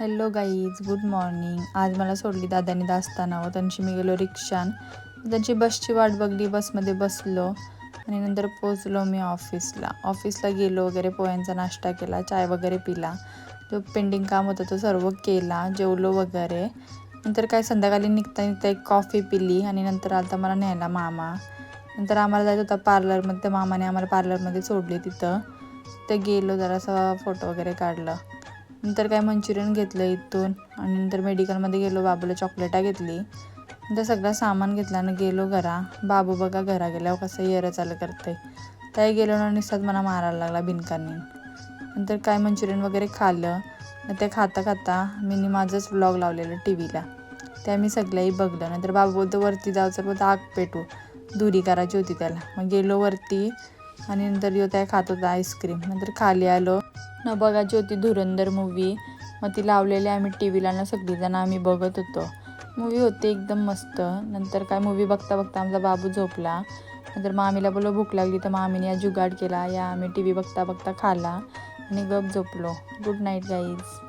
Hello guys, good morning. आज मला सोडली दादानी दास्ताना व त्यांची मी गेलो रिक्षान. त्यांची बसची वाट बघली, बसमध्ये बसलो आणि नंतर पोचलो मी ऑफिसला गेलो वगैरे. पोह्यांचा नाश्ता केला, चाय वगैरे पिला, जो पेंडिंग काम होतं तो सर्व केला, जेवलो वगैरे. नंतर काय संध्याकाळी निघता एक कॉफी पिली आणि नंतर आलता मला न्यायला मामा. नंतर आम्हाला जायचं होतं पार्लरमध्ये, तर मामाने आम्हाला पार्लरमध्ये सोडली. तिथं गेलो, जरासा फोटो वगैरे काढलं. नंतर काय मंचुरियन घेतलं इथून आणि नंतर मेडिकलमध्ये गेलो, बाबूला चॉकलेटा घेतली. नंतर सगळं सामान घेतलं आणि गेलो घरा. बाबू बघा घरा गेल्यावर कसं येरं चालू करते. त्याही गेलो ना, निसात मला मारायला लागला बिनकानी. नंतर काय मंचुरियन वगैरे खाल्लं. ते खाता मी माझंच व्लॉग लावलेलं टी व्हीला, त्या मी सगळ्याही बघलं. नंतर बाबू बोलतो वरती जायचं, बोलतो आग पेटू, दुरी करायची होती त्याला. मग गेलो वरती आणि नंतर त्या खात होता आईस्क्रीम. नंतर खाली आलो न, बघायची होती धुरंधर मूवी. मग ती लावलेली आम्ही टी व्हीला ना, सगळीजण आम्ही बघत होतो. मूवी होती एकदम मस्त. नंतर काय मूवी बघता आमचा बाबू झोपला. नंतर मामीला बोललो भूक लागली, तर मामीने या जुगाड केला, या आम्ही टी व्ही बघता खाला आणि गप झोपलो. Good night guys.